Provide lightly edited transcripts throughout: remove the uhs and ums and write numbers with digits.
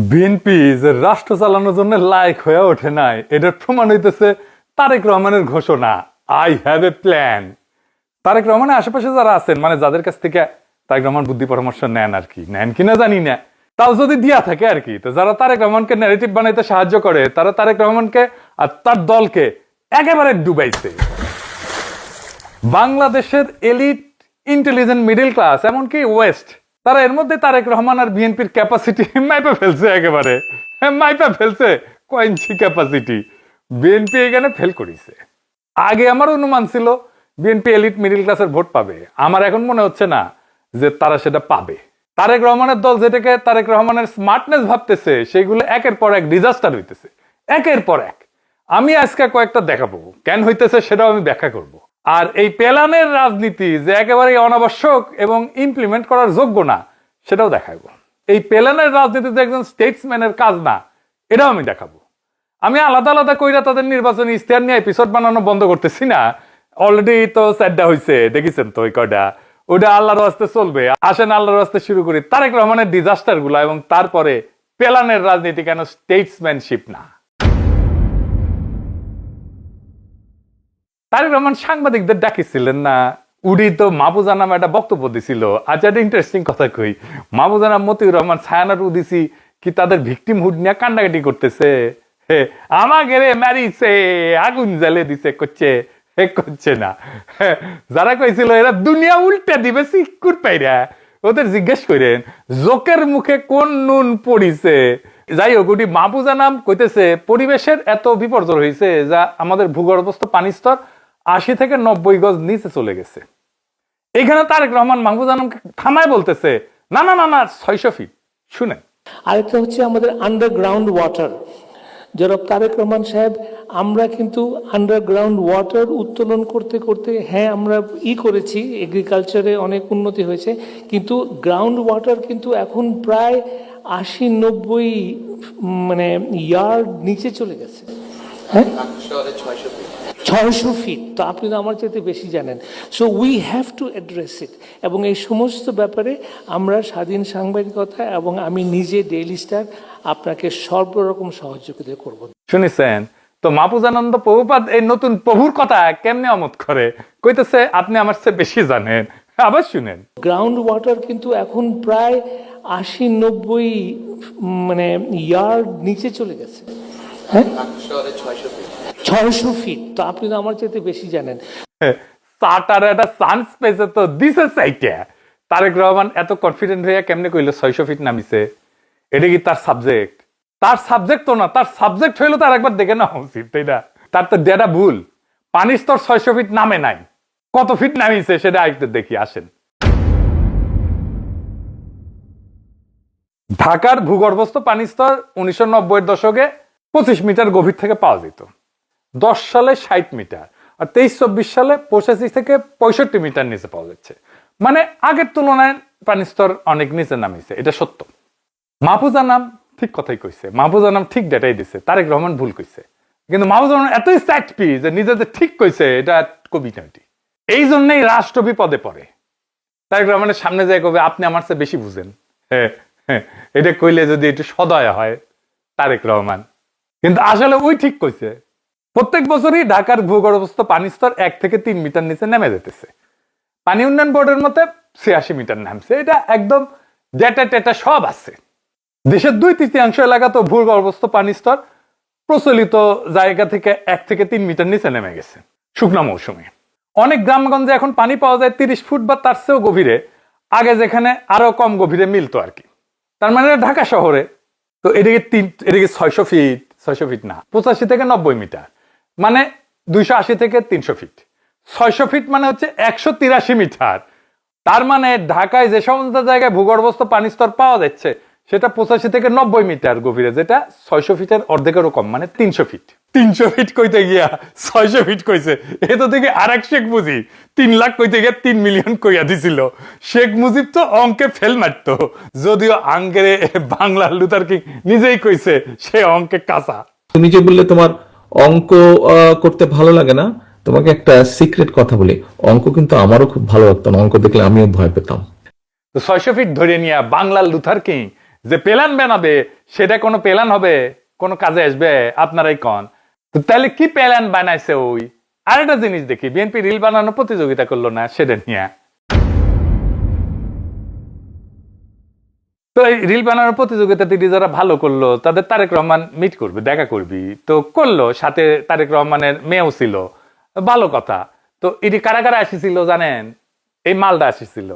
BNP যে রাষ্ট্র চালানোর জন্য লায়ক হয়ে ওঠে নাই, এটার প্রমাণ হইতেছে তারেক রহমানের ঘোষণা, I have a plan. Tarique রহমানের আশেপাশে যারা আছেন, মানে যাদের কাছ থেকে তারেক রহমান বুদ্ধি পরামর্শ নেন আর কি, নেন কিনা জানি না, তাও যদি দিয়া থাকে আর কি, তো যারা তারেক রহমানকে ন্যারেটিভ বানাইতে সাহায্য করে, তারা তারেক রহমানকে আর তার দলকে একেবারে ডুবাইছে। বাংলাদেশের এলিট ইন্টেলিজেন্ট মিডল ক্লাস, এমনকি ওয়েস্ট, তারা এর মধ্যে তারেক রহমান আর বিএনপির ক্যাপাসিটি মাইপা ফেলছে, একেবারে মাইপা ফেলছে। কয় ইঞ্চি ক্যাপাসিটি বিএনপি এখানে ফেল করেছে। আগে আমার অনুমান ছিল বিএনপি এলিট মিডল ক্লাসের ভোট পাবে, আমার এখন মনে হচ্ছে না যে তারা সেটা পাবে। তারেক রহমানের দল যেটাকে তারেক রহমানের স্মার্টনেস ভাবতেছে, সেগুলো একের পর এক ডিজাস্টার হইতেছে, একের পর এক। আমি আজকে কয়েকটা দেখাবো, কেন হইতেছে সেটাও আমি ব্যাখ্যা করব। আর এই প্ল্যানের রাজনীতি যে একেবারে অনাবশ্যক এবং ইমপ্লিমেন্ট করার যোগ্য না, সেটাও দেখাবো। এই প্ল্যানের রাজনীতি যে একজন স্টেটসম্যানের কাজ না, এটাও আমি দেখাবো। আমি আলাদা আলাদা কইরা তাদের নির্বাচনী ইশতেহার নিয়ে এপিসোড বানানো বন্ধ করতেছি না, অলরেডি তো চারটা হয়েছে, দেখেছেন তো ওই কয়টা, ওটা আল্লাহর রাস্তে চলবে। আসেন আল্লাহর রাস্তে শুরু করি তারেক রহমানের ডিজাস্টার গুলা, এবং তারপরে প্ল্যানের রাজনীতি কেন স্টেটসম্যানশিপ না। তারেক রহমান সাংবাদিকদের ডাকিছিলেন না, উডি তো মাহফুজা নামে একটা বক্তব্য দিছিল। আচ্ছা, একটা ইন্টারেস্টিং কথা কই, মাহফুজা নাম, মতিউর রহমান, ছায়ানার উদিসি কি তাদের ভিকটিম হুড নিয়ে কান্নাকাটি করতেছে, আমাকে রে মারিছে, আগুন জ্বালে দিছে, করছে না। যারা কইছিল এরা দুনিয়া উল্টে দিবে সিকুর পাইরা, ওদের জিজ্ঞেস করেন জোকের মুখে কোন নুন পড়িছে। যাই হোক, ওটি মাহফুজা নাম কইতেছে পরিবেশের এত বিপর্যয় হয়েছে যা আমাদের ভূগর্ভস্থ পানি স্তর 80 থেকে 90 গজ নিচে চলে গেছে। এখানে তারেক রহমান মাহফুজা নামকে থামায় বলতেছে না না না না 600 ফিট। শুনেন, আরেকটা হচ্ছে আমাদের আন্ডারগ্রাউন্ড ওয়াটার। জনাব তারেক রহমান সাহেব, আমরা কিন্তু আন্ডারগ্রাউন্ড ওয়াটার উত্তোলন করতে করতে, হ্যাঁ আমরা করেছি, এগ্রিকালচারে অনেক উন্নতি হয়েছে, কিন্তু গ্রাউন্ড ওয়াটার কিন্তু এখন প্রায় 80-90 মানে ইয়ার্ড নিচে চলে গেছে। হ্যাঁ, 600 ফিট। তো আপনি তো আমার চাইতে বেশি জানেন। So we have to address ইট। এবং এই সমস্ত ব্যাপারে আমরা স্বাধীন সাংবাদিকতা এবং আমি নিজে ডেইলি স্টার আপনাকে সর্বরকম সহযোগিতা করব। শুনেছেন তো মাহফুজানন্দ প্রভুপাদ এই নতুন প্রভুর কথা কেমনে আমোদ করে, কইতেছে আপনি আমার চেয়ে বেশি জানেন। আবার শুনেন, গ্রাউন্ড ওয়াটার কিন্তু এখন প্রায় 80-90 মানে ইয়ার্ড নিচে চলে গেছে। হ্যাঁ, 600 ফিট। তো আপনি তো আমার চাইতে বেশি জানেন। চাটার একটা চান্স পেয়েছে তো দিছে চাইটা। তারেক রহমান এত কনফিডেন্ট হয়ে কেমনে কইলো 600 ফিট নামিছে? এটা কি তার সাবজেক্ট? তার সাবজেক্ট তো না, তার সাবজেক্ট হইলো তার একবার দেখে নেওয়া উচিত, তাই না? তার তো ডেটা ভুল। পানির স্তর 600 ফিট নামে নাই, কত ফিট নামিছে সেটা আরেকটু দেখি, আসেন। ঢাকার ভূগর্ভস্থ পানির স্তর 1990-এর দশকে 25 মিটার গভীর থেকে পাওয়া যেত, 10 সালে 60 মিটার, আর 23-24 সালে 85 থেকে 65 মিটার নিচে পাওয়া যাচ্ছে। মানে আগের তুলনায় পানির স্তর অনেক নিচে নামিছে, এটা সত্য। মাহফুজা নাম ঠিক কথাই কইছে, মাহফুজা নাম ঠিক ডেটাই দিছে, তারেক রহমান ভুল কইছে। কিন্তু মাহফুজা রহমান এতই স্যাটপি যে নিজে যে ঠিক কইছে এটা কবিতাটি, এই জন্যই রাষ্ট্র বিপদে পড়ে। তারেক রহমানের সামনে যায় কবে আপনি আমার চেয়ে বেশি বুঝেন, এটা কইলে যদি একটু সদয় হয় তারেক রহমান। কিন্তু আসলে ওই ঠিক কইছে। প্রত্যেক বছরই ঢাকার ভূগর্ভস্থ পানির স্তর 1 থেকে 3 মিটার নিচে নেমে যেতেছে। পানি উন্নয়ন বোর্ডের মতে 86 মিটার নামছে, এটা একদম ডেটা টেটা সব আছে। দেশের 2/3 এলাকা তো ভূগর্ভস্থ পানির স্তর প্রচলিত জায়গা থেকে 1 থেকে 3 মিটার নিচে নেমে গেছে শুকনা মৌসুমে। অনেক গ্রামগঞ্জে এখন পানি পাওয়া যায় 30 ফুট বা তার চেয়েও গভীরে, আগে যেখানে আরো কম গভীরে মিলতো আর কি। তার মানে ঢাকা শহরে তো এদিকে 600 ফিট, 600 ফিট না, 85 থেকে 90 মিটার, মানে 280 থেকে 300 ফিট। 600 ফিট মানে হচ্ছে 183 মিটার। তার মানে ঢাকায় যে সমস্ত জায়গায় ভূগর্ভস্থ পানির স্তর পাওয়া যাচ্ছে সেটা 85 থেকে 90 মিটার গভীরে, যেটা 600 ফিটের অর্ধেকেরও কম, মানে 300 ফিট। 300 ফিট কইতে গিয়া 600 ফিট কইছে। এ তো দেখি আরেক শেখ মুজিব 3 লাখ কইতে গিয়ে 3 মিলিয়ন কইয়া দিছিল। শেখ মুজিব তো অঙ্কে ফেল মারতো, যদিও আঙ্কেরে বাংলা লুথার কিং নিজেই কইছে সে অঙ্কে কাঁচা। তুমি যে বললে তোমার অঙ্ক করতে ভালো লাগে না, তোমাকে একটা সিক্রেট কথা বলি, অঙ্ক কিন্তু আমারও খুব ভালো লাগতো না, অঙ্ক দেখলে আমিও ভয় পেতাম। তো 600 ফিট ধরে নিয়ে বাংলার লুথার কিং যে প্ল্যান বানাবে সেটা কোনো প্ল্যান হবে, কোনো কাজে আসবে? আপনারাই কন তো। তাহলে কি প্ল্যান বানাইছে ওই? আরেকটা জিনিস দেখি, বিএনপি রিল বানানো প্রতিযোগিতা করলো না সেটা নিয়ে। তো এই রিল বানানোর প্রতিযোগিতাতে যারা ভালো করলো তাদের তারেক রহমান মিট করবে, দেখা করবি, তো করলো। সাথে তারেক রহমানের মেয়েও ছিল, ভালো কথা। তো এটি কারা কারা আসিছিল জানেন? এই মালদা আসিছিল,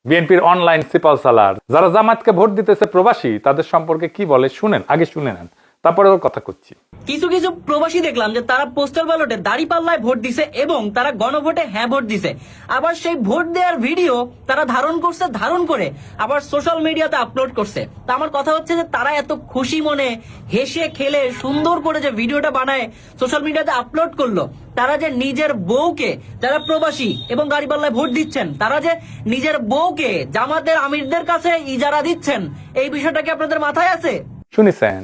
বিএনপির অনলাইন সিপাল সালার। যারা জামাতকে ভোট দিতেছে প্রবাসী, তাদের সম্পর্কে কি বলে শুনেন, আগে শুনে নেন, তারপরে ওর কথা করছি। কিছু কিছু প্রবাসী দেখলাম যে তারা পোস্টাল ব্যালটে দাঁড়িপাল্লায় ভোট দিছে এবং তারা গণভোটে হ্যাঁ ভোট দিছে। আবার সেই ভোট দেওয়ার ভিডিও তারা ধারণ করে আবার সোশ্যাল মিডিয়াতে আপলোড করছে। তা আমার কথা হচ্ছে যে তারা এত খুশি মনে হেসে খেলে সুন্দর করে যে ভিডিওটা বানায় সোশ্যাল মিডিয়াতে আপলোড করলো, তারা যে নিজের বউকে, যারা প্রবাসী এবং গাড়িপাল্লায় ভোট দিচ্ছেন, তারা যে নিজের বউকে জামাতের আমিরদের কাছে ইজারা দিচ্ছেন, এই বিষয়টা কি আপনাদের মাথায় আছে? শুনেছেন?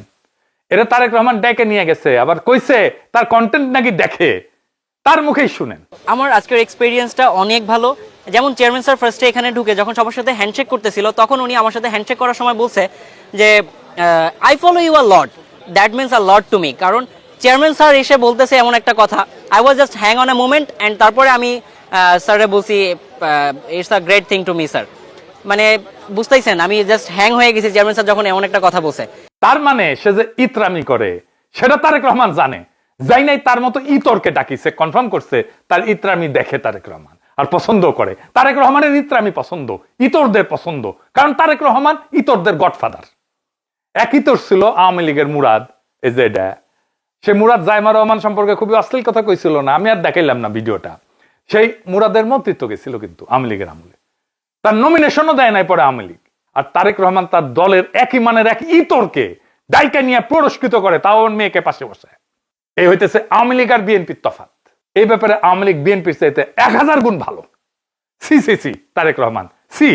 এটা তারেক রহমান ডেকে নিয়ে গেছে, আবার কইছে তার কন্টেন্ট নাকি দেখে, তার মুখেই শুনেন। আমার আজকের এক্সপেরিয়েন্সটা অনেক ভালো। যেমন চেয়ারম্যান স্যার ফার্স্টে এখানে ঢুকে যখন সবার সাথে হ্যান্ডশেক করতেছিল, তখন উনি আমার সাথে হ্যান্ডশেক করার সময় বলছে যে I follow you a lot, that means a lot to me. কারণ চেয়ারম্যান স্যার এসে বলতেছে এমন একটা কথা, I was just hang on a moment and তারপরে আমি স্যারে বলছি it's a great thing to me sir. মানে বুঝতেইছেন, আমি জাস্ট হ্যাং হয়ে গেছি চেয়ারম্যান স্যার যখন এমন একটা কথা বলছে। তার মানে সে যে ইতরামি করে সেটা তারেক রহমান জানে, যাই নাই তার মতো ইতরকে ডাকিছে, কনফার্ম করছে তার ইতরামি দেখে তারেক রহমান আর পছন্দ করে। তারেক রহমানের ইতরামি পছন্দ, ইতরদের পছন্দ, কারণ তারেক রহমান ইতরদের গডফাদার। এক ইতর ছিল আওয়ামী লীগের মুরাদ, এই যে এটা, সে মুরাদ জাইমা রহমান সম্পর্কে খুবই অশ্লীল কথা কইছিল না, আমি আর দেখাইলাম না ভিডিওটা। সেই মুরাদের মন্ত্রিত্ব গেছিল কিন্তু আওয়ামী লীগের আমলে, তার নমিনেশনও দেয় নাই পরে আওয়ামী লীগ। আর তারেক রহমান তার দলের একই মানের এক ইতরকে ডাইকা নিয়ে পুরস্কৃত করে, তাও মেয়েকে পাশে বসে। এই হইতেছে আওয়ামী লীগ আর বিএনপির তফাৎ। এই ব্যাপারে আওয়ামী লীগ বিএনপির চাইতে 1000 গুণ ভালো। সি সি সি তারেক রহমান সি।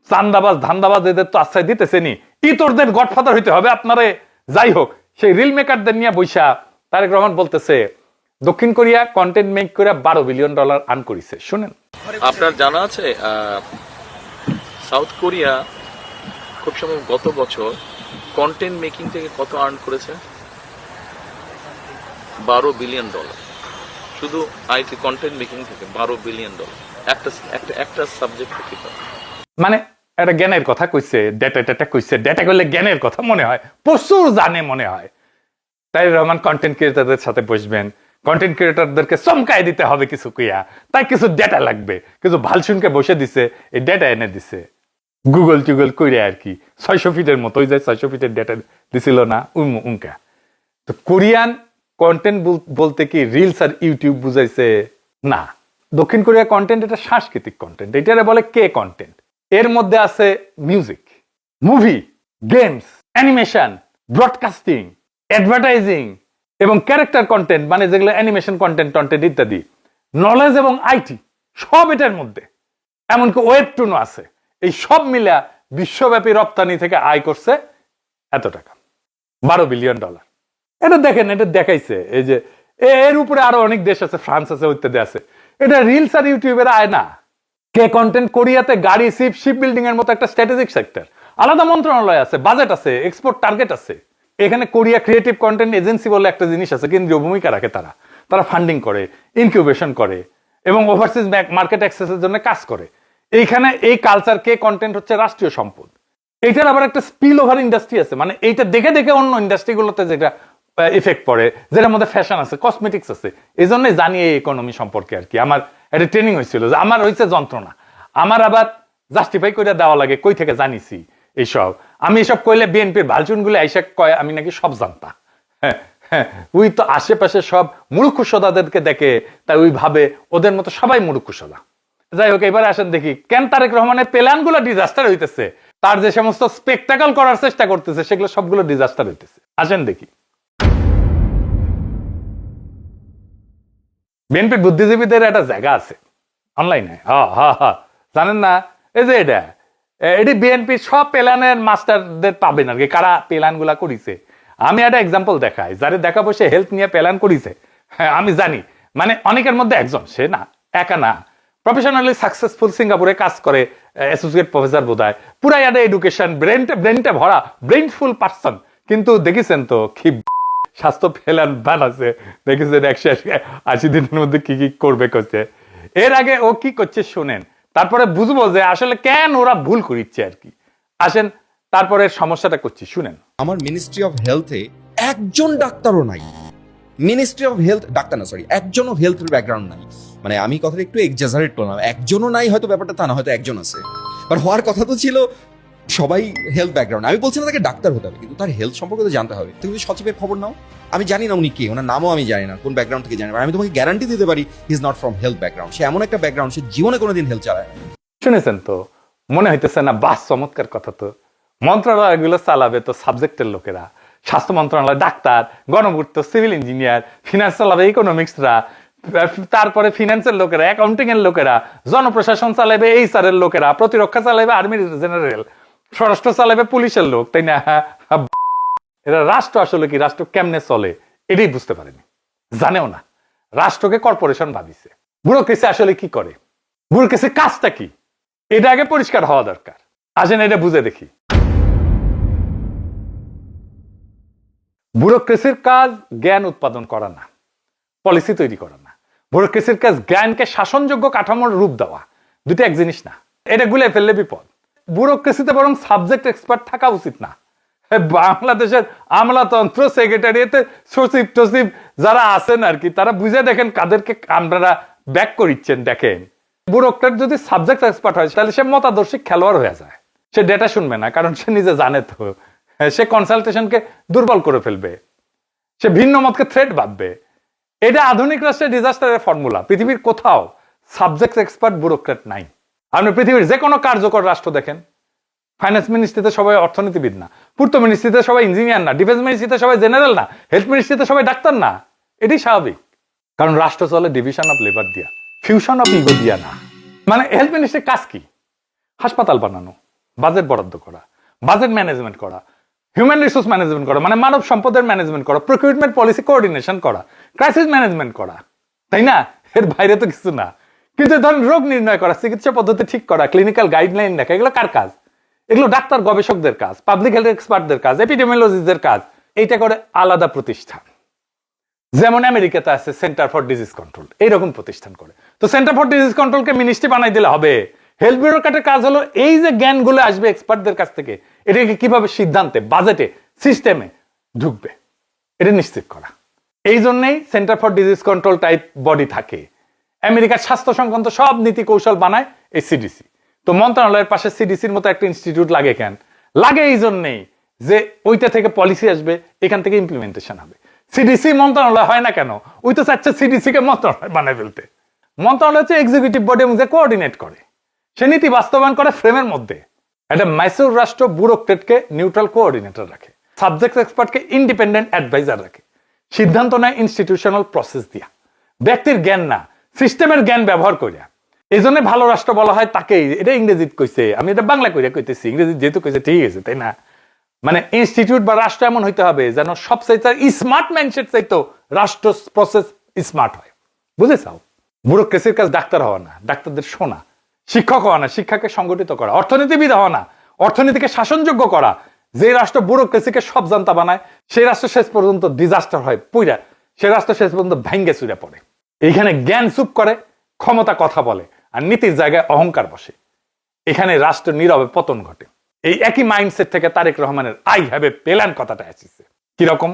চান্দাবাজ ধান্দাবাজ এদের তো আশ্রয় দিতেছেনি, ইতরদের গডফাদার হইতে হবে আপনারে। যাই হোক, সেই রিল মেকারদের নিয়ে বৈশা তারেক রহমান বলতেছে দক্ষিণ কোরিয়া কন্টেন্ট মেক করে $12 বিলিয়ন আর্ন করেছে। শুনেন। আপনার জানা আছে সাউথ কোরিয়া খুব সম্ভব গত বছর কন্টেন্ট মেকিং থেকে কত আর্ন করেছে? $12 বিলিয়ন। শুধু আইটি কন্টেন্ট মেকিং থেকে $12 বিলিয়ন। একটা সাবজেক্ট থেকে। মানে একটা জ্ঞানের কথা কইছে, ডেটা কইছে, ডেটা করলে জ্ঞানের কথা মনে হয়, প্রচুর জানে মনে হয়। তাই রহমান কন্টেন্ট ক্রিয়েটারদের সাথে বসবেন, কন্টেন্ট ক্রিয়েটারদেরকে চমকাই দিতে হবে কিছু কুইয়া, তাই কিছু ডেটা লাগবে। কিছু ভালসুনকে বসে দিছে, এই ডেটা এনে দিছে গুগল টুগল কইরে আর কি। 600 ফিটের মতো, ওই যে 600 ফিটের ডেটা দিছিল না উনকা। তো কোরিয়ান কন্টেন্ট বলতে কি রিলস আর ইউটিউব বুঝাইছে না। দক্ষিণ কোরিয়া কন্টেন্ট এটা সাংস্কৃতিক কন্টেন্ট, এটারে বলে কে কন্টেন্ট। এর মধ্যে আছে music, movie, games, animation, broadcasting, advertising এবং ক্যারেক্টার কন্টেন্ট, মানে যেগুলো অ্যানিমেশন কন্টেন্ট ইত্যাদি, নলেজ এবং আইটি সব এটার মধ্যে। এমনকি ওয়েবটুনও আছে। এই সব মিলা বিশ্বব্যাপী রপ্তানি থেকে আয় করছে এত টাকা, $12 বিলিয়ন। এটা দেখেন, এটা দেখাইছে। এই যে এর উপরে আরো অনেক দেশ আছে, ফ্রান্স আছে, ইত্যাদি আছে। এটা রিলস আর ইউটিউবের আয় না। কে কন্টেন্ট কোরিয়াতে গাড়ি, শিপ বিল্ডিং এর মতো একটা স্ট্র্যাটেজিক সেক্টর, আলাদা মন্ত্রণালয় আছে, বাজেট আছে, এক্সপোর্ট টার্গেট আছে। এখানে কোরিয়া ক্রিয়েটিভ কন্টেন্ট এজেন্সি বলে একটা জিনিস আছে, কেন্দ্রীয় ভূমিকা রাখে। তারা ফান্ডিং করে, ইনকিউবেশন করে এবং ওভারসিজ মার্কেট অ্যাক্সেসের জন্য কাজ করে। এইখানে এই কালচার কে কন্টেন্ট হচ্ছে রাষ্ট্রীয় সম্পদ। এটার আবার একটা স্পিল ওভার ইন্ডাস্ট্রি আছে, মানে এইটা দেখে দেখে অন্য ইন্ডাস্ট্রিগুলোতে যেটা ইফেক্ট পড়ে, যেটার মধ্যে ফ্যাশন আছে, কসমেটিক্স আছে। এই জন্যই জানি এই ইকোনমি সম্পর্কে আর কি। আমার একটা ট্রেনিং হয়েছিল যে আমার হয়েছে যন্ত্রণা, আমার আবার জাস্টিফাই করে দেওয়া লাগে কই থেকে জানিছি এইসব। আমি এসব কইলে বিএনপির ভালচুনগুলো আইসা কয় আমি নাকি সব জানতা। ওই তো আশেপাশে সব মূর্খসোদাদেরকে দেখে, তাই ওই ভাবে ওদের মতো সবাই মূর্খসোদা। যাই হোক, এবারে আসেন দেখি কেন তারেক রহমানের প্ল্যানগুলো ডিজাস্টার হইতেছে। তার যে সমস্ত স্পেকটাকল করার চেষ্টা করতেছে সেগুলো সবগুলো ডিজাস্টার হইতেছে। আসেন দেখি। বিএনপির বুদ্ধিজীবীদের একটা জায়গা আছে অনলাইনে, জানেন না? এই যে এটি বিএনপি সব প্ল্যানের মাস্টারদের পাবেন আর কি, কারা প্ল্যান গুলা করিছে। আমি একটা এক্সাম্পল দেখাই, যারে দেখাবো সে হেলথ নিয়ে প্ল্যান করিছে। হ্যাঁ আমি জানি, মানে অনেকের মধ্যে একজন, সে না একা না, প্রফেশনালি সাকসেসফুল সিঙ্গাপুরে কাজ করে, অ্যাসোসিয়েট প্রফেসর বোধহয়, পুরাই একটা এডুকেশন, ব্রেনটা ভরা, ব্রেইনফুল পার্সন। কিন্তু দেখেছেন তো কি স্বাস্থ্য ফেলান বান আছে, দেখেছেন 180 দিনের মধ্যে কি কি করবে করছে। এর আগে ও কি করছে শোনেন, তারপরে বুঝবো যে আসলে কেন ওরা ভুল করিচ্ছে আর কি। আসেন তারপরে সমস্যাটা করছি শুনেন। আমার মিনিস্ট্রি অফ হেলথে একজন ডাক্তারও নাই। মিনিস্ট্রি অফ হেলথ ডাক্তার না, সরি, একজনও হেলথের ব্যাকগ্রাউন্ড নাই। মানে আমি কথাটা একটু এক্সাজারেট করলাম, একজনও নাই হয়তো ব্যাপারটা তা না, হয়তো একজন আছে। বাট হওয়ার কথা তো ছিল সবাই হেলথ ব্যাকগ্রাউন্ড। আমি বলছি না তাকে ডাক্তার হতে হবে, কিন্তু তার হেলথ সম্পর্কে তো জানতে হবে। তুমি সচিবের খবর নাও, আমি জানি না উনি কে, ওনার নামও আমি জানি না, কোন ব্যাকগ্রাউন্ড থেকে জানি না। আমি তোমাকে গ্যারান্টি দিতে পারি he is not from health background. সে এমন একটা ব্যাকগ্রাউন্ড, সে জীবনে কোনোদিন হেলথ চালায় না। শুনেছেন তো, মনে হইতেছে না বাস চমৎকার কথা। তো মন্ত্রণালয়গুলো চালাবে তো সাবজেক্টের লোকেরা, স্বাস্থ্য মন্ত্রণালয় ডাক্তার, গণপূর্ত সিভিল ইঞ্জিনিয়ার, ফিনান্স চালাবে ইকোনমিক্সরা, তারপরে ফিনান্সের লোকেরা, অ্যাকাউন্টিং এর লোকেরা, জনপ্রশাসন চালাবে এইচআর এর লোকেরা, প্রতিরক্ষা চালাবে আর্মি জেনারেল, স্বরাষ্ট্র চালাবে পুলিশের লোক, তাই না? এরা রাষ্ট্র আসলে কি, রাষ্ট্র কেমনে চলে এটাই বুঝতে পারেনি, জানেও না। রাষ্ট্রকে কর্পোরেশন ভাবিছে। ব্যুরোক্রেসি আসলে কি করে, ব্যুরোক্রেসির কাজটা কি, এটা আগে পরিষ্কার হওয়া দরকার। আসেন এটা বুঝে দেখি। ব্যুরোক্রেসির কাজ জ্ঞান উৎপাদন করা না, পলিসি তৈরি করা না। ব্যুরোক্রেসির কাজ জ্ঞানকে শাসনযোগ্য কাঠামোর রূপ দেওয়া, দুটো এক জিনিস না। এটা গুলে ফেললে বিপদ। ব্যুরোক্রেসিতে বরং সাবজেক্ট এক্সপার্ট থাকা উচিত না। বাংলাদেশের আমলাতন্ত্র সেক্রেটারিয়েতে সচিব টচিব যারা আছেন আর কি, তারা বুঝে দেখেন কাদেরকে আপনারা ব্যাক করিচ্ছেন। দেখেন ব্যুরোক্রেট যদি সাবজেক্ট এক্সপার্ট হয় তাহলে সে মতাদর্শী খেলোয়াড় হয়ে যায়। সে ডেটা শুনবে না, কারণ সে নিজে জানে তো। সে কনসালটেশনকে দুর্বল করে ফেলবে, সে ভিন্ন মতকে থ্রেট ভাববে। এটা আধুনিক রাষ্ট্রের ডিজাস্টারের ফর্মুলা। পৃথিবীর কোথাও সাবজেক্ট এক্সপার্ট ব্যুরোক্রেট নাই। আপনি পৃথিবীর যে কোনো কার্যকর রাষ্ট্র দেখেন, ফাইন্যান্স মিনিস্ট্রিতে সবাই অর্থনীতিবিদ না, পূর্ত মিনিস্ট্রিতে সবাই ইঞ্জিনিয়ার না, ডিফেন্স মিনিস্ট্রিতে সবাই জেনারেল না, হেলথ মিনিস্ট্রিতে সবাই ডাক্তার না। এটি স্বাভাবিক, কারণ রাষ্ট্র চলে ডিভিশন অফ লেবার দিয়া, ফিউশন অফ ইগো দিয়া না। মানে হেলথ মিনিস্ট্রির কাজ কি? হাসপাতাল বানানো, বাজেট বরাদ্দ করা, বাজেট ম্যানেজমেন্ট করা, হিউম্যান রিসোর্স ম্যানেজমেন্ট করা, মানে মানব সম্পদের ম্যানেজমেন্ট করা, প্রকিউরমেন্ট পলিসি কোঅর্ডিনেশন করা, ক্রাইসিস ম্যানেজমেন্ট করা, তাই না? এর বাইরে তো কিছু না। কিন্তু ধরুন রোগ নির্ণয় করা, চিকিৎসা পদ্ধতি ঠিক করা, ক্লিনিক্যাল গাইডলাইন লেখা, এগুলো কার কাজ? এগুলো ডাক্তার গবেষকদের কাজ, পাবলিক হেলথ এক্সপার্টদের কাজ, এপিডেমিওলজিস্টদের কাজ। এইটা করে আলাদা প্রতিষ্ঠান, যেমন আমেরিকাতে আছে সেন্টার ফর ডিজিজ কন্ট্রোল, এইরকম প্রতিষ্ঠান করে। তো সেন্টার ফর ডিজিজ কন্ট্রোলকে মিনিস্ট্রি বানাই দিলে হবে? হেলথ ব্যুরোক্র্যাটের কাজ হলো এই যে জ্ঞানগুলো আসবে এক্সপার্টদের কাছ থেকে, এটাকে কিভাবে সিদ্ধান্তে, বাজেটে, সিস্টেমে ঢুকবে, এটা নিশ্চিত করা। এই জন্যই centre for disease control type body থাকে। আমেরিকার স্বাস্থ্য সংক্রান্ত সব নীতি কৌশল বানায় এই সিডিসি। তো মন্ত্রণালয়ের পাশে সিডিসির মতো একটা ইনস্টিটিউট লাগে কেন? লাগে এই জন্যেই যে ওইটা থেকে পলিসি আসবে, এখান থেকে ইমপ্লিমেন্টেশন হবে। সিডিসি মন্ত্রণালয় হয় না কেন? ওই তো চাচ্ছে সিডিসি কে মন্ত্রণালয় বানায় ফেলতে। মন্ত্রণালয় হচ্ছে এক্সিকিউটিভ বডির মধ্যে কোঅর্ডিনেট করে, সে নীতি বাস্তবায়ন করে ফ্রেমের মধ্যে। একটা ম্যাচিউর রাষ্ট্র ব্যুরোক্রেটকে নিউট্রাল কোঅর্ডিনেটর রাখে, সাবজেক্ট এক্সপার্টকে ইন্ডিপেন্ডেন্ট অ্যাডভাইজার রাখে, সিদ্ধান্ত নেয় ইনস্টিটিউশনাল প্রসেস দিয়া, ব্যক্তির জ্ঞান না, সিস্টেমের জ্ঞান ব্যবহার করিয়া। এই জন্য ভালো রাষ্ট্র বলা হয় তাকেই। এটা ইংরেজিত কইছে, আমি এটা বাংলা কইরা কইতেছি, ইংরেজি যেহেতু কইছে ঠিক আছে, তাই না? মানে ইনস্টিটিউট বা রাষ্ট্র এমন হইতে হবে যেন সব চাইতে স্মার্ট মাইন্ডসেট চাইতো রাষ্ট্র প্রসেস স্মার্ট হয়। বুঝেছাও? ব্যুরোক্রেসির কাজ ডাক্তার হওয়া না, ডাক্তারদের শোনা, শিক্ষক হওয়া না, শিক্ষাকে সংগঠিত করা, অর্থনীতিবিদ হওয়া না, অর্থনীতিকে শাসনযোগ্য করা। যে রাষ্ট্র ব্যুরোক্রেসিকে সব জানতা বানায়, সেই রাষ্ট্র শেষ পর্যন্ত ডিজাস্টার হয়, পুইরা সে রাষ্ট্র শেষ পর্যন্ত ভেঙ্গে চুরে পড়ে। এইখানে জ্ঞান চুপ করে, ক্ষমতা কথা বলে, আর নীতির জায়গায় অহংকার বসে। এখানে রাষ্ট্র নীরবে পতন ঘটে। এই একই মাইন্ডসেট থেকে তারেক রহমানের আই হ্যাভ এ প্ল্যান কথাটা আসছে। কিরকম?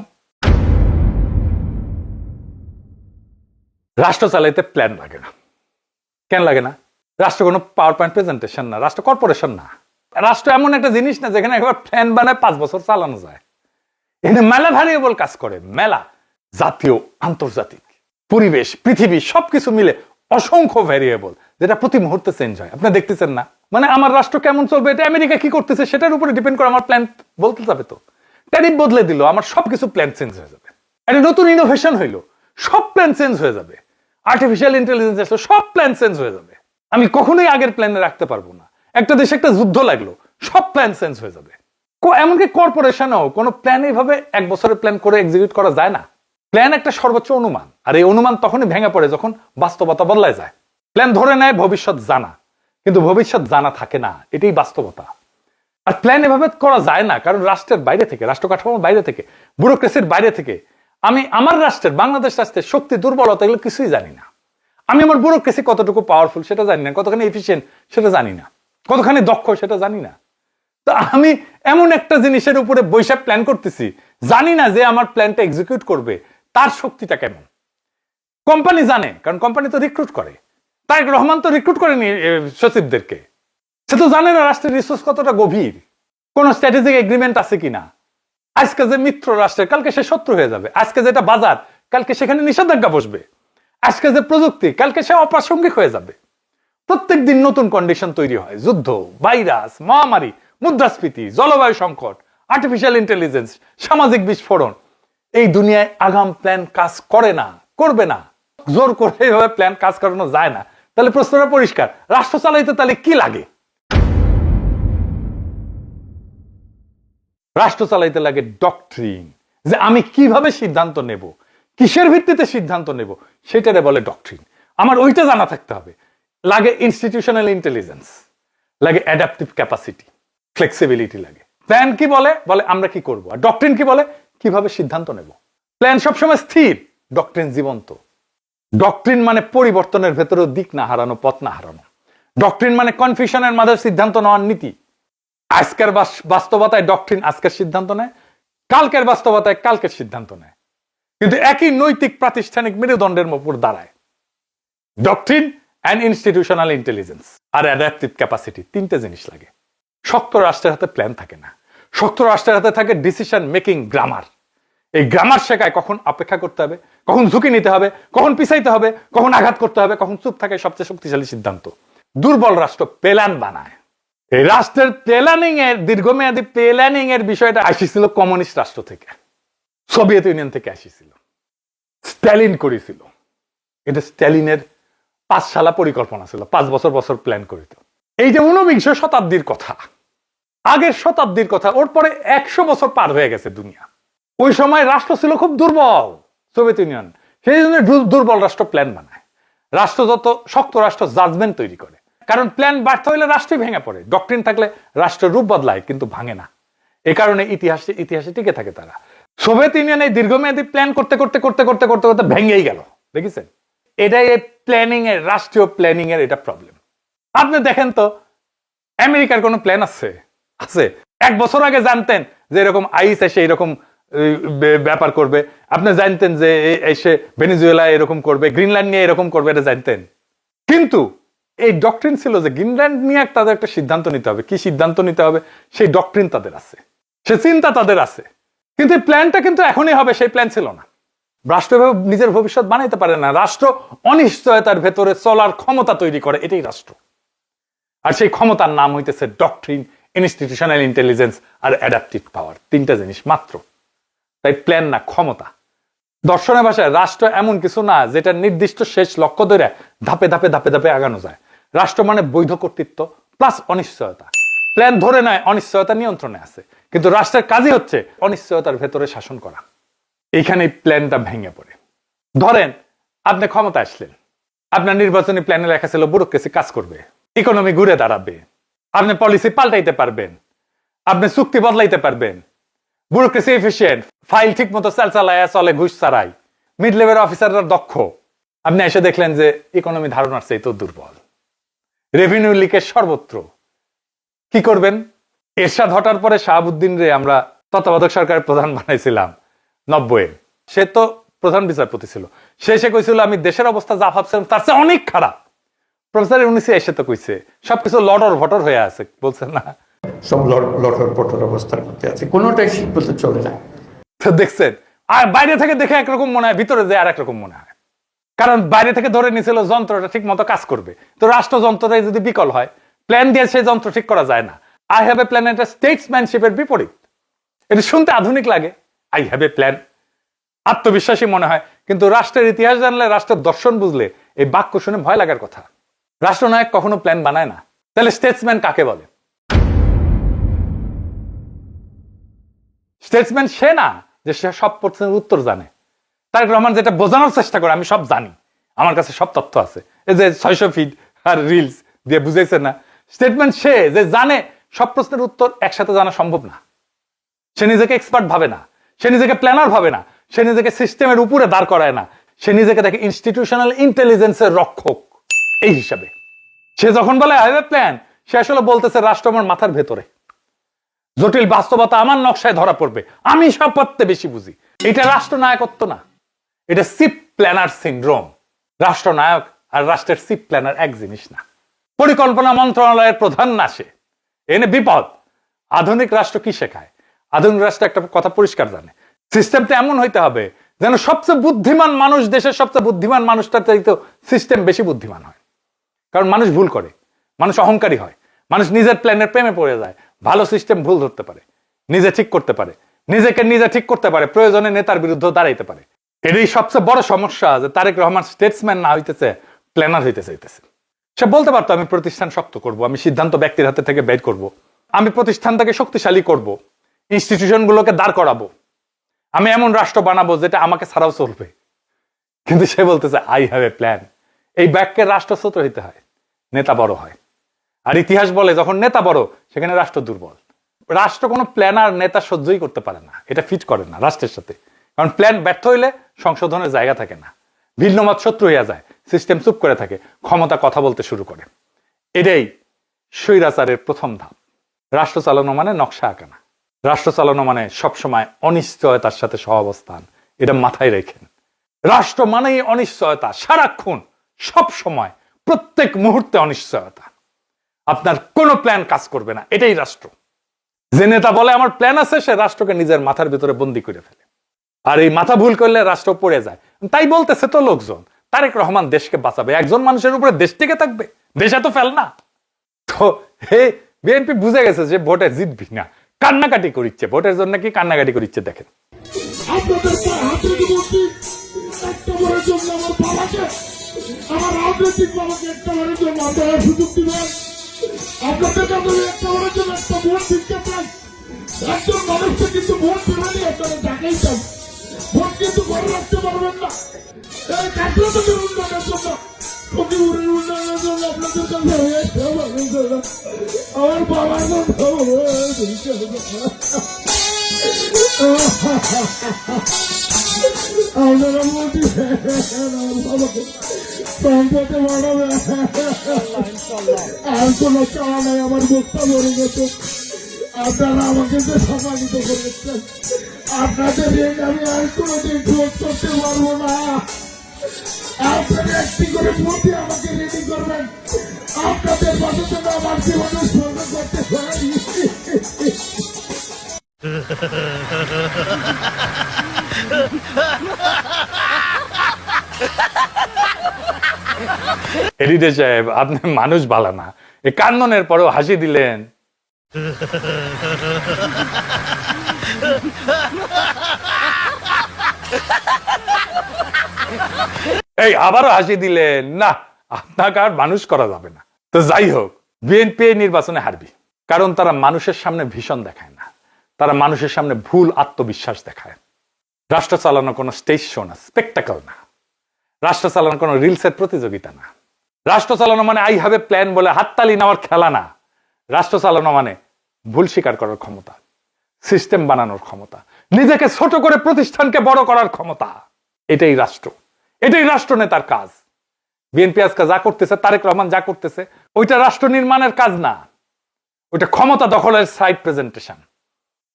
রাষ্ট্র চালাইতে প্ল্যান লাগে না। কেন লাগে না? রাষ্ট্র কোনো পাওয়ার পয়েন্ট প্রেজেন্টেশন না, রাষ্ট্র কর্পোরেশন না। রাষ্ট্র এমন একটা জিনিস না যেখানে একবার প্ল্যান বানায় 5 বছর চালানো যায়। এখানে মেলা ভ্যারিয়েবল কাজ করে, মেলা, জাতীয়, আন্তর্জাতিক, পরিবেশ, পৃথিবী, সবকিছু মিলে অসংখ্য ভ্যারিয়েবল, যেটা প্রতি মুহূর্তে চেঞ্জ হয়। আপনি দেখতেছেন না? মানে আমার রাষ্ট্র কেমন চলবে, এটা আমেরিকা কি করতেছে সেটার উপরে ডিপেন্ড করে আমার প্ল্যান বলতে যাবে। তো ট্যারিফ বদলে দিল, আমার সবকিছু প্ল্যান চেঞ্জ হয়ে যাবে। একটা নতুন ইনোভেশন হইলো, সব প্ল্যান চেঞ্জ হয়ে যাবে। আর্টিফিশিয়াল ইন্টেলিজেন্স আসলো, সব প্ল্যান চেঞ্জ হয়ে যাবে। আমি কখনোই আগের প্ল্যানে রাখতে পারবো না। একটা দেশে একটা যুদ্ধ লাগলো, সব প্ল্যান চেঞ্জ হয়ে যাবে। এমনকি কর্পোরেশনও কোনো প্ল্যান এইভাবে 1 বছরের প্ল্যান করে এক্সিকিউট করা যায় না। প্ল্যান একটা সর্বোচ্চ অনুমান, আর এই অনুমান তখনই ভেঙে পড়ে যখন বাস্তবতা বদলায় যায়। প্ল্যান ধরে নেয় ভবিষ্যৎ জানা, কিন্তু ভবিষ্যৎ জানা থাকে না, এটাই বাস্তবতা। আর প্ল্যান এভাবে করা যায় না, কারণ রাষ্ট্রের বাইরে থেকে, রাষ্ট্র কাঠামোর বাইরে থেকে, ব্যুরোক্রেসির বাইরে থেকে আমি আমার রাষ্ট্রের, বাংলাদেশ রাষ্ট্রের শক্তি দুর্বলতা এগুলো কিছুই জানি না। আমি আমার ব্যুরোক্রেসি কতটুকু পাওয়ারফুল সেটা জানি না, কতখানি এফিসিয়েন্ট সেটা জানি না, কতখানি দক্ষ সেটা জানি না। তো আমি এমন একটা জিনিসের উপরে বৈশাখ প্ল্যান করতেছি, জানি না যে আমার প্ল্যানটা এক্সিকিউট করবে তার শক্তিটা কেমন। কোম্পানি জানে, কারণ কোম্পানি তো রিক্রুট করে। তারেক রহমান তো রিক্রুট করেনি সচিবদেরকে, সে তো জানে না রাষ্ট্রের রিসোর্স কতটা গভীর, কোন স্ট্র্যাটেজিক এগ্রিমেন্ট আছে কিনা। আজকে যে মিত্র রাষ্ট্রের, কালকে সে শত্রু হয়ে যাবে। আজকে যেটা বাজার, কালকে সেখানে নিষেধাজ্ঞা বসবে। আজকে যে প্রযুক্তি, কালকে সে অপ্রাসঙ্গিক হয়ে যাবে। প্রত্যেক দিন নতুন কন্ডিশন তৈরি হয়, যুদ্ধ, ভাইরাস, মহামারী, মুদ্রাস্ফীতি, জলবায়ু সংকট, আর্টিফিশিয়াল ইন্টেলিজেন্স, সামাজিক বিস্ফোরণ। এই দুনিয়ায় আগাম প্ল্যান কাজ করে না, করবে না। জোর করে এইভাবে প্ল্যান কাজ করানো যায় না। তাহলে প্রশ্নটা পরিষ্কার, রাষ্ট্র চালাইতে তাহলে কি লাগে? রাষ্ট্র চালাইতে লাগে ডক্ট্রিন, যে আমি কিভাবে সিদ্ধান্ত নেব, কিসের ভিত্তিতে সিদ্ধান্ত নেব, সেটারে বলে ডক্ট্রিন। আমার ওইটা জানা থাকতে হবে। লাগে ইনস্টিটিউশনাল ইন্টেলিজেন্স, লাগে অ্যাডাপটিভ ক্যাপাসিটি, ফ্লেক্সিবিলিটি লাগে। প্ল্যান কি বলে, বলে আমরা কি করব, আর ডক্ট্রিন কি বলে, কিভাবে সিদ্ধান্ত নেব। প্ল্যান সবসময় স্থির, ডক্ট্রিন জীবন্ত। ডক্ট্রিন মানে পরিবর্তনের ভেতরেও দিক না হারানো, পথ না হারানো। ডক্ট্রিন মানে কনফিউশনের মাঝে সিদ্ধান্ত নেওয়ার নীতি। আজকের বাস্তবতায় ডক্ট্রিন আজকের সিদ্ধান্ত নেয়, কালকের বাস্তবতায় কালকের সিদ্ধান্ত নেয়, কিন্তু একই নৈতিক প্রাতিষ্ঠানিক মেরুদণ্ডের উপর দাঁড়ায়। ডক্ট্রিন অ্যান্ড ইনস্টিটিউশনাল ইন্টেলিজেন্স আর অ্যাডাপটিভ ক্যাপাসিটি, তিনটে জিনিস লাগে। শক্ত রাষ্ট্রের হাতে প্ল্যান থাকে না, শক্ত রাষ্ট্রের হাতে থাকে ডিসিশন মেকিং গ্রামার। এই গ্রামার শেখায় কখন অপেক্ষা করতে হবে, কখন ঝুঁকি নিতে হবে, কখন পিছাইতে হবে, কখন আঘাত করতে হবে, কখন চুপ থাকে সবচেয়ে শক্তিশালী সিদ্ধান্ত। দুর্বল রাষ্ট্র প্ল্যান বানায়। এই রাষ্ট্রের প্ল্যানিং এর, দীর্ঘমেয়াদী প্ল্যানিং এর বিষয়টা আসিছিল কমিউনিস্ট রাষ্ট্র থেকে, সোভিয়েত ইউনিয়ন থেকে আসিছিল, স্ট্যালিন করেছিল। এটা স্ট্যালিনের 5 সালা পরিকল্পনা ছিল, 5 বছর বছর প্ল্যান করিত। এই যে 19বিংশ শতাব্দীর কথা, আগের শতাব্দীর কথা, ওর পরে 100 বছর পার হয়ে গেছে দুনিয়া। ওই সময় রাষ্ট্র ছিল খুব দুর্বল, সোভিয়েত ইউনিয়ন। সেই জন্য দুর্বল রাষ্ট্র প্ল্যান বানায়। রাষ্ট্র যত শক্ত রাষ্ট্র জাজমেন্ট তৈরি করে, কারণ প্ল্যান ব্যর্থ হইলে রাষ্ট্রই ভেঙে পড়ে। ডক্ট্রিন থাকলে রাষ্ট্রের রূপ বদলায় কিন্তু ভাঙে না। এই কারণে ইতিহাসে টিকে থাকে তারা। সোভিয়েত ইউনিয়ন এই দীর্ঘমেয়াদী প্ল্যান করতে করতে করতে করতে করতে করতে ভেঙেই গেল, দেখেছেন? এটাই এই প্ল্যানিং এর, রাষ্ট্রীয় প্ল্যানিং এর এটা প্রবলেম। আপনি দেখেন তো, আমেরিকার কোনো প্ল্যান আছে? 1 বছর আগে জানতেন যে এরকম আইস এসে এরকম ব্যাপার করবে? আপনি জানতেন যে এসে ভেনেজুয়েলা এরকম করবে, গ্রিনল্যান্ড নিয়ে এরকম করবে, এটা জানতেন? কিন্তু এই ডক্ট্রিন ছিল যে গ্রিনল্যান্ড নিয়ে তাদের একটা সিদ্ধান্ত নিতে হবে। কি সিদ্ধান্ত নিতে হবে সেই ডক্ট্রিন তাদের আছে, সে চিন্তা তাদের আছে, কিন্তু এই প্ল্যানটা কিন্তু এখনই হবে সেই প্ল্যান ছিল না। রাষ্ট্র এভাবে নিজের ভবিষ্যৎ বানাইতে পারে না। রাষ্ট্র অনিশ্চয়তার ভেতরে চলার ক্ষমতা তৈরি করে, এটাই রাষ্ট্র। আর সেই ক্ষমতার নাম হইতেছে ডক্ট্রিন, ইনস্টিটিউশনাল ইন্টেলিজেন্স আর অ্যাডাপটিভ পাওয়ার। 3টা জিনিস মাত্র। তাই প্ল্যান না, ক্ষমতা। দর্শনের ভাষায় রাষ্ট্র এমন কিছু না যেটা নির্দিষ্ট শেষ লক্ষ্য ধরে ধাপে ধাপে ধাপে ধাপে আগানো যায়। রাষ্ট্র মানে বৈধ কর্তৃত্ব প্লাস অনিশ্চয়তা। প্ল্যান ধরে নয়, অনিশ্চয়তা নিয়ন্ত্রণে আছে, কিন্তু রাষ্ট্রের কাজই হচ্ছে অনিশ্চয়তার ভেতরে শাসন করা। এইখানে প্ল্যানটা ভেঙে পড়ে। ধরেন আপনি ক্ষমতা আসলেন, আপনার নির্বাচনী প্ল্যানে লেখা ছিল ব্যুরোক্রেসি কাজ করবে, ইকোনমি ঘুরে দাঁড়াবে, আপনি পলিসি পাল্টাইতে পারবেন, আপনি চুক্তি বদলাইতে পারবেন, ব্যুরোক্রেসি এফিশিয়েন্ট, ফাইল ঠিক মতো চালায় চলে, ঘুষ ছাড়াই, মিড লেভেল অফিসাররা দক্ষ। আপনি এসে দেখলেন যে ইকোনমি ধারণার চেয়ে তো দুর্বল, রেভিনিউ লিকেজ সর্বত্র। কি করবেন? এরশাদ হটার পরে শাহাবুদ্দিন রে আমরা তত্ত্বাবধায়ক সরকারের প্রধান বানাইছিলাম 90-এ। সে তো প্রধান বিচারপতি ছিল। সে কইছিল আমি দেশের অবস্থা যা ভাবছিলাম তার চেয়ে অনেক খারাপ। প্রফেসর ইউনূসী এসে তো কইছে সবকিছু লটর ভটর হয়ে আছে, বলছেন না? সব লটর পটর অবস্থার মধ্যে আছে, কোনোটাই ঠিক বলতে চলে না। তো দেখছেন, আর বাইরে থেকে দেখে একরকম মনে হয়, ভিতরে যে আর একরকম মনে হয়। কারণ বাইরে থেকে ধরে নিয়েছিল যন্ত্রটা ঠিক মতো কাজ করবে। তো রাষ্ট্রযন্ত্রটাই যদি বিকল হয়, প্ল্যান দিয়ে সেই যন্ত্র ঠিক করা যায় না। আই হ্যাভ এ প্ল্যান, এটা স্টেটসম্যানশিপের বিপরীত। এটা শুনতে আধুনিক লাগে, আই হ্যাভ এ প্ল্যান, আত্মবিশ্বাসী মনে হয়। কিন্তু রাষ্ট্রের ইতিহাস জানলে, রাষ্ট্রের দর্শন বুঝলে এই বাক্য শুনে ভয় লাগার কথা। রাষ্ট্রনায়ক কখনো প্ল্যান বানায় না। তাহলে স্টেটসম্যান কাকে বলে? স্টেটসম্যান সে না যে সে সব প্রশ্নের উত্তর জানে। তারেক রহমান যেটা বোঝানোর চেষ্টা করে আমি সব জানি, আমার কাছে সব তথ্য আছে। এই যে 600 ফিট আর রিলস দিয়ে বুঝাইছে না স্টেটমেন্ট, সে যে জানে সব প্রশ্নের উত্তর একসাথে জানা সম্ভব না। সে নিজেকে এক্সপার্ট ভাবে না, সে নিজেকে প্ল্যানার ভাবে না, সে নিজেকে সিস্টেমের উপরে দাঁড় করায় না, সে নিজেকে দেখে ইনস্টিটিউশনাল ইন্টেলিজেন্সের রক্ষক। এই হিসাবে সে যখন বলে আই হ্যাভ এ প্ল্যান, সে আসলে বলতেছে রাষ্ট্র আমার মাথার ভেতরে, জটিল বাস্তবতা আমার নকশায় ধরা পড়বে, আমি সব পথে বেশি বুঝি। এটা রাষ্ট্রনায়কত্ব না, এটা চিফ প্ল্যানার সিনড্রোম। রাষ্ট্রনায়ক আর রাষ্ট্রের চিফ প্ল্যানার এক জিনিস না। পরিকল্পনা মন্ত্রণালয়ের প্রধান না সে, এনে বিপদ। আধুনিক রাষ্ট্র কি শেখায়? আধুনিক রাষ্ট্র একটা কথা পরিষ্কার জানে, সিস্টেমটা এমন হইতে হবে যেন সবচেয়ে বুদ্ধিমান মানুষ, দেশের সবচেয়ে বুদ্ধিমান মানুষটার চাইতে সিস্টেম বেশি বুদ্ধিমান হয়। কারণ মানুষ ভুল করে, মানুষ অহংকারী হয়, মানুষ নিজের প্ল্যানের প্রেমে পড়ে যায়। ভালো সিস্টেম ভুল ধরতে পারে, নিজে ঠিক করতে পারে, নিজেকে নিজে ঠিক করতে পারে, প্রয়োজনে নেতার বিরুদ্ধে দাঁড়াইতে পারে। এটাই সবচেয়ে বড় সমস্যা যে তারেক রহমান স্টেটসম্যান না হইতেছে, প্ল্যানার হইতে চাইতেছে। সে বলতে পারতো আমি প্রতিষ্ঠান শক্ত করব, আমি সিদ্ধান্ত ব্যক্তির হাতে থেকে বের করব, আমি প্রতিষ্ঠানটাকে শক্তিশালী করব, ইনস্টিটিউশন গুলোকে দাঁড় করাবো, আমি এমন রাষ্ট্র বানাবো যেটা আমাকে ছাড়াও চলবে। কিন্তু সে বলতেছে আই হ্যাভ এ প্ল্যান। এই বাক্যের রাষ্ট্র ছোট হইতে হয়, নেতা বড় হয়। আর ইতিহাস বলে যখন নেতা বড় সেখানে রাষ্ট্র দুর্বল। রাষ্ট্র কোনো প্ল্যানার নেতা সহ্যই করতে পারে না, এটা ফিট করে না রাষ্ট্রের সাথে। কারণ প্ল্যান ব্যর্থ হইলে সংশোধনের জায়গা থাকে না, ভিন্ন মত শত্রু হইয়া যায়, সিস্টেম চুপ করে থাকে, ক্ষমতা কথা বলতে শুরু করে। এটাই স্বৈরাচারের প্রথম ধাপ। রাষ্ট্র চালানো মানে নকশা আঁকা না, রাষ্ট্র চালানো মানে সবসময় অনিশ্চয়তার সাথে সহাবস্থান। এটা মাথায় রেখেন। রাষ্ট্র মানেই অনিশ্চয়তা, সারাক্ষণ, সব সময়, প্রত্যেক মুহূর্তে অনিশ্চয়তা। আপনার কোনো প্ল্যান কাজ করবে না, এটাই রাষ্ট্র। যে নেতা বলে আমার প্ল্যান আছে, সে রাষ্ট্রকে নিজের মাথার ভিতরে বন্দি করে ফেলে। আর এই মাথা ভুল করলে রাষ্ট্র পড়ে যায়। তাই বলতেছে তো লোকজন তারেক রহমান দেশকে বাঁচাবে, একজন মানুষের উপরে দেশ টিকে থাকবে, দেশ এত ফেল না। তো হে বিএনপি বুঝে গেছে যে ভোটে জিতবি না, কান্নাকাটি করিচ্ছে, ভোটের জন্য কি কান্নাকাটি করিচ্ছে দেখেন। আপনাদের হাতে বলছি একটা বারের জন্য আমার বাবাকে, আমার রাজনৈতিক বাবাকে একটা বারের জন্য আপনারা সুযোগ দিবেন। আপনাদের কাছে একটা বারের জন্য একটা ভোট দিতে চাই। একজন মানুষকে কিন্তু ভোট দেবেনি, আপনারা জানাই চাই। ভোট কিন্তু করে রাখতে পারবেন না। এই কাঠুয়াদের উন্নয়নের জন্য, ফকিপুরের উন্নয়নের জন্য আপনাদের কাছে আমার বাবার কথা আপনারা মোদি বাবাকে সম্পদে বাড়াবে। আর কোন চাওয়া নাই, আমার বক্তা মরে গেছে। আপনারা আমাকে যে সম্মানিত করেছেন, আপনাদের ঋণ আমি আর কোনোদিন শোধ করতে পারবো না। আপনারা একটি করে প্রতি আমাকে রেডি করবেন, আপনাদের পাশে যেন আমার জীবনে স্মরণ করতে পারি। এডিটে সাহেব, আপনি মানুষ ভালো না, এই কান্দনের পরেও হাসি দিলেন। এই আবারও হাসি দিলেন না, আপনাকে আর মানুষ করা যাবে না। তো যাই হোক, বিএনপি নির্বাচনে হারবি, কারণ তারা মানুষের সামনে ভীষণ দেখায় না, তারা মানুষের সামনে ভুল আত্মবিশ্বাস দেখায়। রাষ্ট্র চালানো কোনো স্টেজ শো না, স্পেকটাকল না। রাষ্ট্র চালানো কোনো রিলসের প্রতিযোগিতা না। রাষ্ট্র চালানো মানে আই হ্যাভ এ প্ল্যান বলে হাততালি নেওয়ার খেলা না। রাষ্ট্র চালানো মানে ভুল স্বীকার করার ক্ষমতা, সিস্টেম বানানোর ক্ষমতা, নিজেকে ছোট করে প্রতিষ্ঠানকে বড় করার ক্ষমতা। এটাই রাষ্ট্র, এটাই রাষ্ট্র নেতার কাজ। বিএনপি আজকে যা করতেছে, তারেক রহমান যা করতেছে, ওইটা রাষ্ট্র নির্মাণের কাজ না, ওইটা ক্ষমতা দখলের সাইড প্রেজেন্টেশন।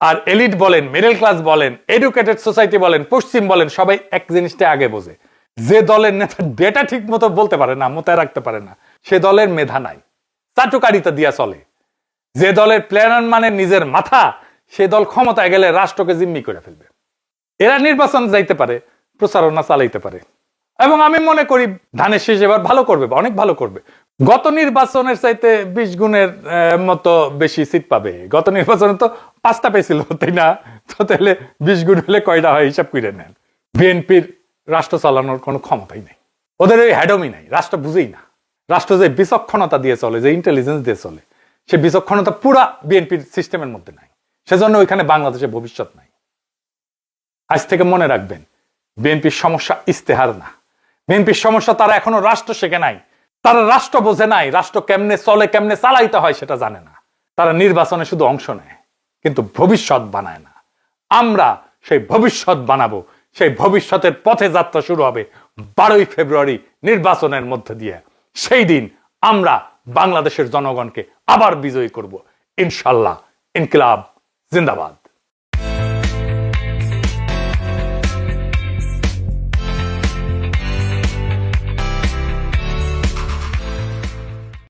আর এলিট বলেন, মিডল ক্লাস বলেন, এডুকেটেড সোসাইটি বলেন, পশ্চিম বলেন, সবাই এক জিনিসটা আগে বোঝে, যে দলের নেতা ডেটা ঠিক মতো বলতে পারে না, মোতায় রাখতে পারে না, সে দলের মেধা নাই, চাটুকারিতা দিয়া চলে। যে দলের প্ল্যানার মানে নিজের মাথা, সে দল ক্ষমতায় গেলে রাষ্ট্রকে জিম্মি করে ফেলবে। এরা নির্বাচন যাইতে পারে, প্রচারণা চালাইতে পারে, এবং আমি মনে করি ধানের শীষ এবার ভালো করবে, অনেক ভালো করবে। গত নির্বাচনের চাইতে 20 গুণের মতো বেশি সিট পাবে। গত নির্বাচনে তো 5টা পেয়েছিল, তাই না? তো তাহলে 20 গুণ হলে কয়টা হয় হিসাব করে নেন। বিএনপির রাষ্ট্র চালানোর কোনো ক্ষমতাই নেই, ওদের ওই হ্যাডমই নাই, রাষ্ট্র বুঝেই না। রাষ্ট্র যে বিচক্ষণতা দিয়ে চলে, যে ইন্টেলিজেন্স দিয়ে চলে, সে বিচক্ষণতা পুরা বিএনপির সিস্টেমের মধ্যে নাই। সেজন্য ওইখানে বাংলাদেশের ভবিষ্যৎ নাই। আজ থেকে মনে রাখবেন, বিএনপির সমস্যা ইস্তেহার না, বিএনপির সমস্যা তারা এখনো রাষ্ট্র শেখে নাই, তারা রাষ্ট্র বোঝে নাই, রাষ্ট্র কেমনে চলে কেমনে চালাইতে হয় সেটা জানে না। তারা নির্বাচনে শুধু অংশ নেয় কিন্তু ভবিষ্যৎ বানায় না। আমরা সেই ভবিষ্যৎ বানাবো, সেই ভবিষ্যতের পথে যাত্রা শুরু হবে 12ই ফেব্রুয়ারি নির্বাচনের মধ্যে দিয়ে। সেই দিন আমরা বাংলাদেশের জনগণকে আবার বিজয়ী করব ইনশাল্লাহ। ইনকিলাব জিন্দাবাদ।